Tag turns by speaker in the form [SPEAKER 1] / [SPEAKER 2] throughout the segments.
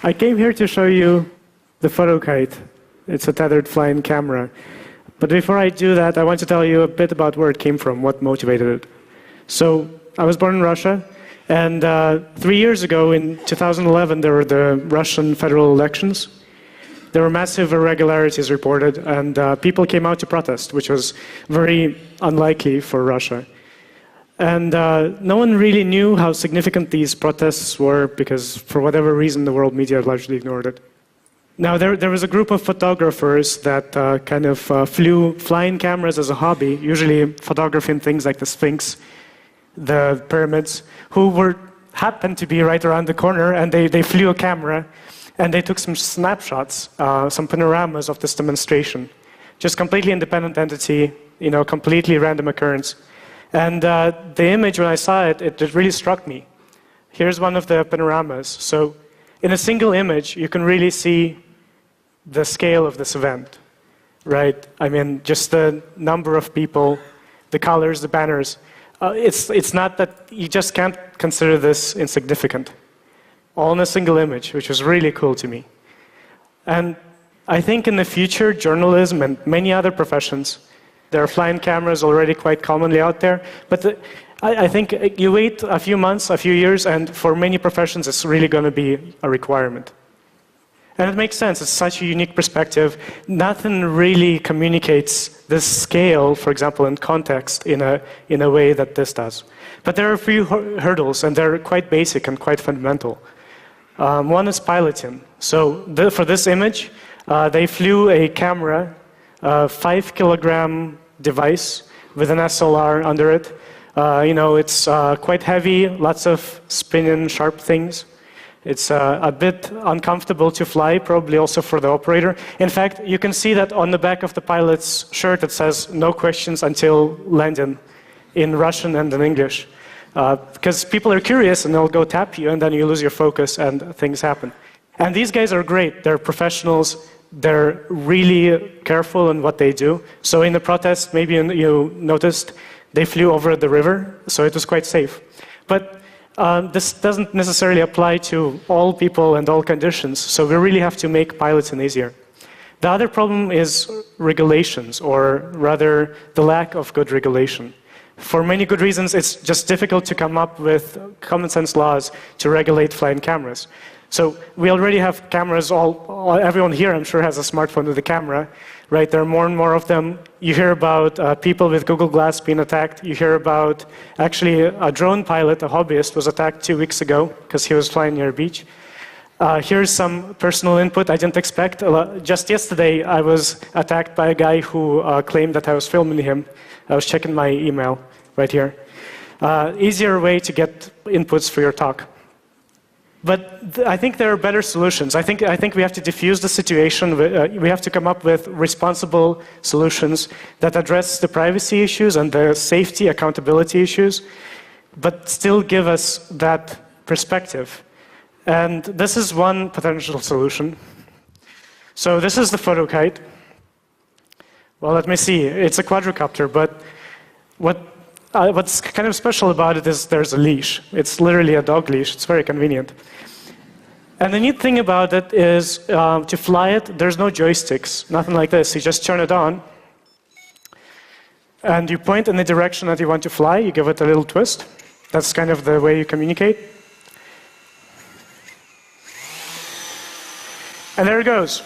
[SPEAKER 1] I came here to show you the photo kite. It's a tethered flying camera. But before I do that, I want to tell you a bit about where it came from, what motivated it. So I was born in Russia, and 3 years ago, in 2011, there were the Russian federal elections. There were massive irregularities reported, and people came out to protest, which was very unlikely for Russia. And no one really knew how significant these protests were because, for whatever reason, the world media largely ignored it. Now, there was a group of photographers that flew flying cameras as a hobby, usually photographing things like the Sphinx, the pyramids, who happened to be right around the corner, and they flew a camera, and they took some snapshots, some panoramas of this demonstration. Just completely independent entity, completely random occurrence. And the image, when I saw it, it really struck me. Here's one of the panoramas. So in a single image, you can really see the scale of this event, right? I mean, just the number of people, the colors, the banners. It's not that you just can't consider this insignificant. All in a single image, which was really cool to me. And I think in the future, journalism and many other professions, there are flying cameras already quite commonly out there, but I think you wait a few months, a few years, and for many professions, it's really going to be a requirement. And it makes sense. It's such a unique perspective. Nothing really communicates this scale, for example, in context, in a way that this does. But there are a few hurdles, and they're quite basic and quite fundamental. One is piloting. So for this image, they flew a camera, a 5-kilogram device with an SLR under it. It's quite heavy, lots of spinning, sharp things. It's a bit uncomfortable to fly, probably also for the operator. In fact, you can see that on the back of the pilot's shirt it says, "No questions until landing," in Russian and in English. Because people are curious and they'll go tap you and then you lose your focus and things happen. And these guys are great. They're professionals. They're really careful in what they do. So in the protest, maybe you noticed, they flew over the river, so it was quite safe. But this doesn't necessarily apply to all people and all conditions, so we really have to make piloting easier. The other problem is regulations, or rather the lack of good regulation. For many good reasons, it's just difficult to come up with common sense laws to regulate flying cameras. So we already have cameras, everyone here I'm sure has a smartphone with a camera, right? There are more and more of them. You hear about people with Google Glass being attacked. You hear about actually a drone pilot, a hobbyist, was attacked 2 weeks ago because he was flying near a beach. Here's some personal input I didn't expect. Just yesterday I was attacked by a guy who claimed that I was filming him. I was checking my email right here. Easier way to get inputs for your talk. But I think there are better solutions. I think we have to diffuse the situation. We have to come up with responsible solutions that address the privacy issues and the safety, accountability issues, but still give us that perspective. And this is one potential solution. So this is the photo kite. Well, let me see. It's a quadricopter, but what's kind of special about it is there's a leash. It's literally a dog leash. It's very convenient. And the neat thing about it is to fly it, there's no joysticks, nothing like this. You just turn it on, and you point in the direction that you want to fly. You give it a little twist. That's kind of the way you communicate. And there it goes.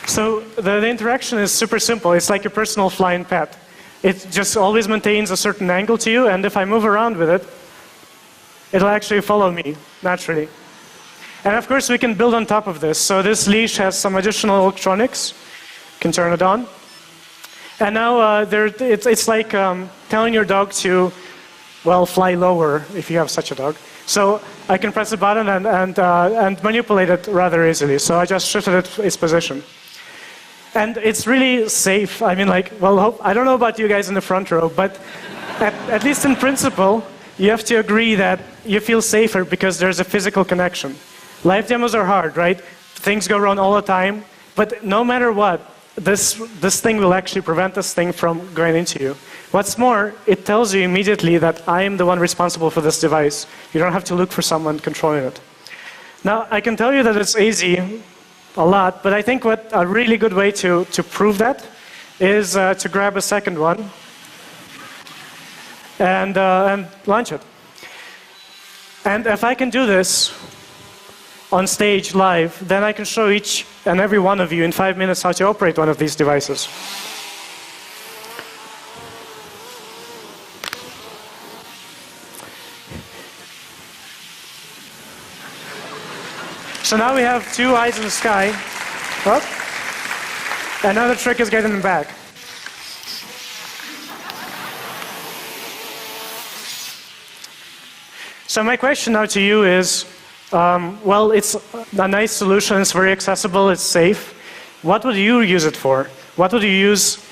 [SPEAKER 1] So the interaction is super simple. It's like your personal flying pet. It just always maintains a certain angle to you, and if I move around with it, it'll actually follow me naturally. And of course, we can build on top of this. So this leash has some additional electronics. You can turn it on. And now it's like telling your dog to, well, fly lower if you have such a dog. So I can press a button and manipulate it rather easily. So I just shifted its position. And it's really safe. I mean, well, I don't know about you guys in the front row, but at least in principle, you have to agree that you feel safer because there's a physical connection. Live demos are hard, right? Things go wrong all the time, but no matter what, this thing will actually prevent this thing from going into you. What's more, it tells you immediately that I am the one responsible for this device. You don't have to look for someone controlling it. Now, I can tell you that it's easy a lot, but I think what a really good way to prove that is to grab a second one and launch it. And if I can do this on stage live, then I can show each and every one of you in 5 minutes how to operate one of these devices. So now we have two eyes in the sky. Oh. Another trick is getting them back. So my question now to you is, well, it's a nice solution, it's very accessible, it's safe. What would you use it for? What would you use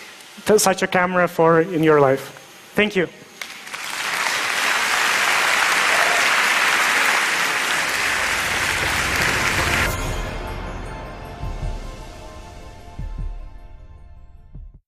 [SPEAKER 1] such a camera for in your life? Thank you.